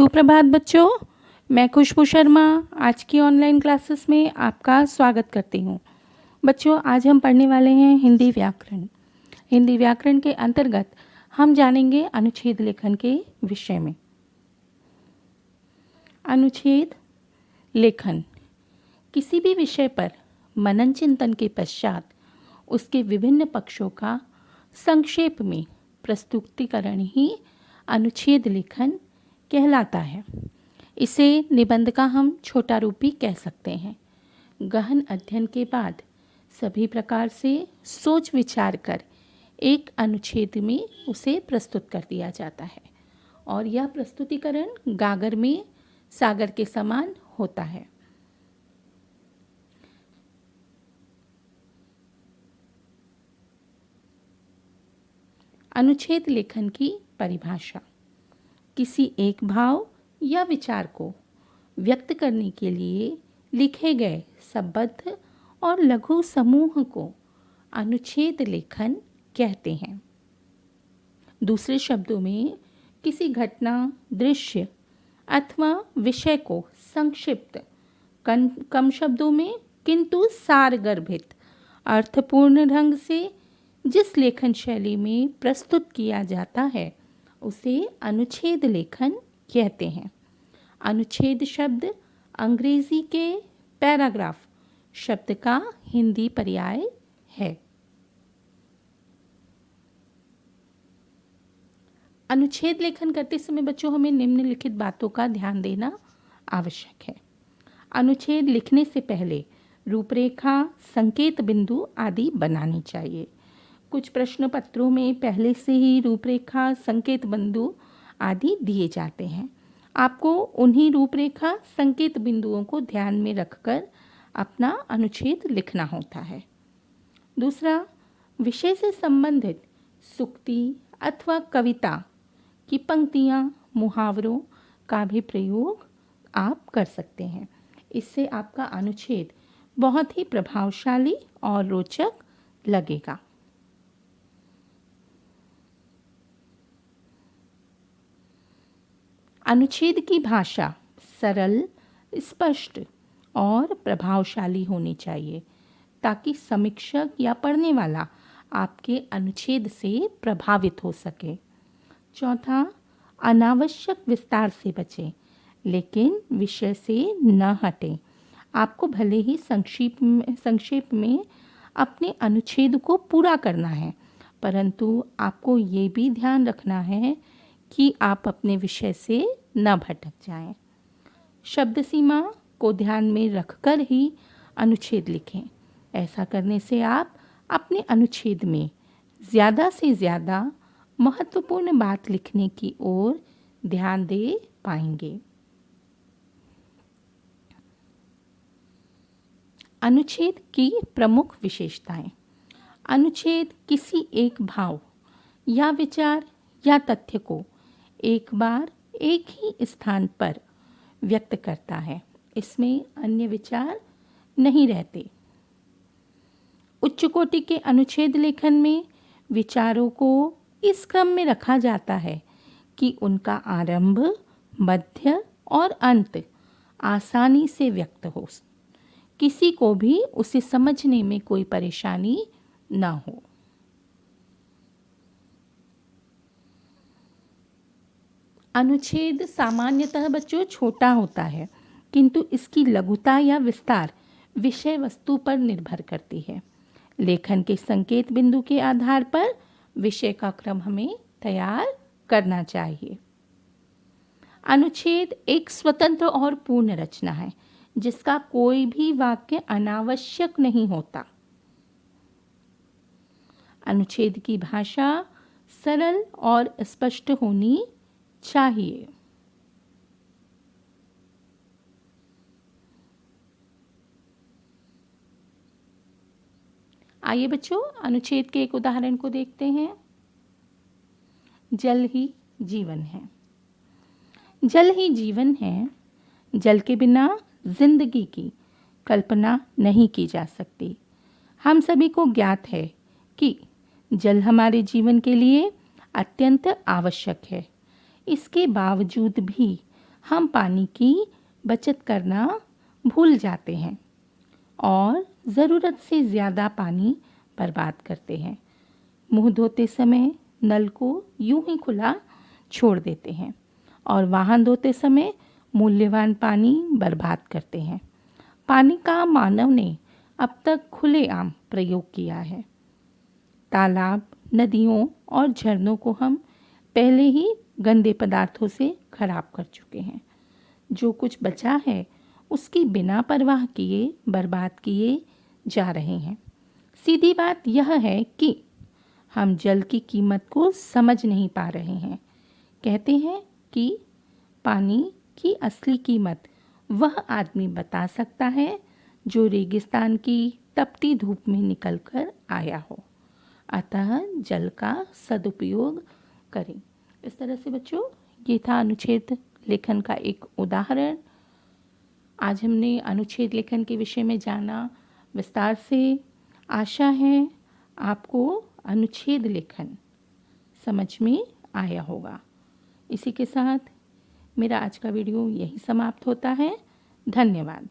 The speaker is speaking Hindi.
सुप्रभात बच्चों, मैं खुशबू शर्मा आज की ऑनलाइन क्लासेस में आपका स्वागत करती हूँ। बच्चों, आज हम पढ़ने वाले हैं हिंदी व्याकरण। हिंदी व्याकरण के अंतर्गत हम जानेंगे अनुच्छेद लेखन के विषय में। अनुच्छेद लेखन किसी भी विषय पर मनन चिंतन के पश्चात उसके विभिन्न पक्षों का संक्षेप में प्रस्तुतिकरण ही अनुच्छेद लेखन कहलाता है। इसे निबंध का हम छोटा रूप भी कह सकते हैं। गहन अध्ययन के बाद सभी प्रकार से सोच विचार कर एक अनुच्छेद में उसे प्रस्तुत कर दिया जाता है और यह प्रस्तुतिकरण गागर में सागर के समान होता है। अनुच्छेद लेखन की परिभाषा किसी एक भाव या विचार को व्यक्त करने के लिए लिखे गए संबद्ध और लघु समूह को अनुच्छेद लेखन कहते हैं। दूसरे शब्दों में किसी घटना, दृश्य अथवा विषय को संक्षिप्त, कम शब्दों में किंतु सारगर्भित, अर्थपूर्ण ढंग से जिस लेखन शैली में प्रस्तुत किया जाता है उसे अनुच्छेद लेखन कहते हैं। अनुच्छेद शब्द अंग्रेजी के पैराग्राफ शब्द का हिंदी पर्याय है। अनुच्छेद लेखन करते समय बच्चों हमें निम्नलिखित बातों का ध्यान देना आवश्यक है। अनुच्छेद लिखने से पहले रूपरेखा, संकेत बिंदु आदि बनानी चाहिए। कुछ प्रश्न पत्रों में पहले से ही रूपरेखा, संकेत बिंदु आदि दिए जाते हैं। आपको उन्हीं रूपरेखा, संकेत बिंदुओं को ध्यान में रखकर अपना अनुच्छेद लिखना होता है। दूसरा, विषय से संबंधित सूक्ति अथवा कविता की पंक्तियाँ, मुहावरों का भी प्रयोग आप कर सकते हैं। इससे आपका अनुच्छेद बहुत ही प्रभावशाली और रोचक लगेगा। अनुच्छेद की भाषा सरल, स्पष्ट और प्रभावशाली होनी चाहिए ताकि समीक्षक या पढ़ने वाला आपके अनुच्छेद से प्रभावित हो सके। चौथा, अनावश्यक विस्तार से बचें लेकिन विषय से न हटें। आपको भले ही संक्षेप में अपने अनुच्छेद को पूरा करना है, परंतु आपको ये भी ध्यान रखना है कि आप अपने विषय से न भटक जाएं। शब्द सीमा को ध्यान में रखकर ही अनुच्छेद लिखें। ऐसा करने से आप अपने अनुच्छेद में ज़्यादा से ज़्यादा महत्वपूर्ण बात लिखने की ओर ध्यान दे पाएंगे। अनुच्छेद की प्रमुख विशेषताएं। अनुच्छेद किसी एक भाव या विचार या तथ्य को एक बार एक ही स्थान पर व्यक्त करता है। इसमें अन्य विचार नहीं रहते। उच्च कोटि के अनुच्छेद लेखन में विचारों को इस क्रम में रखा जाता है कि उनका आरंभ, मध्य और अंत आसानी से व्यक्त हो, किसी को भी उसे समझने में कोई परेशानी न हो। अनुच्छेद सामान्यतः बच्चों छोटा होता है, किंतु इसकी लघुता या विस्तार विषय वस्तु पर निर्भर करती है। लेखन के संकेत बिंदु के आधार पर विषय का क्रम हमें तैयार करना चाहिए। अनुच्छेद एक स्वतंत्र और पूर्ण रचना है जिसका कोई भी वाक्य अनावश्यक नहीं होता। अनुच्छेद की भाषा सरल और स्पष्ट होनी चाहिए। आइए बच्चों, अनुच्छेद के एक उदाहरण को देखते हैं। जल ही जीवन है। जल ही जीवन है। जल के बिना जिंदगी की कल्पना नहीं की जा सकती। हम सभी को ज्ञात है कि जल हमारे जीवन के लिए अत्यंत आवश्यक है। इसके बावजूद भी हम पानी की बचत करना भूल जाते हैं और ज़रूरत से ज़्यादा पानी बर्बाद करते हैं। मुंह धोते समय नल को यूं ही खुला छोड़ देते हैं और वाहन धोते समय मूल्यवान पानी बर्बाद करते हैं। पानी का मानव ने अब तक खुलेआम प्रयोग किया है। तालाब, नदियों और झरनों को हम पहले ही गंदे पदार्थों से खराब कर चुके हैं। जो कुछ बचा है उसकी बिना परवाह किए बर्बाद किए जा रहे हैं। सीधी बात यह है कि हम जल की कीमत को समझ नहीं पा रहे हैं। कहते हैं कि पानी की असली कीमत वह आदमी बता सकता है जो रेगिस्तान की तपती धूप में निकलकर आया हो। अतः जल का सदुपयोग करें। इस तरह से बच्चों, ये था अनुच्छेद लेखन का एक उदाहरण। आज हमने अनुच्छेद लेखन के विषय में जाना विस्तार से। आशा है आपको अनुच्छेद लेखन समझ में आया होगा। इसी के साथ मेरा आज का वीडियो यही समाप्त होता है। धन्यवाद।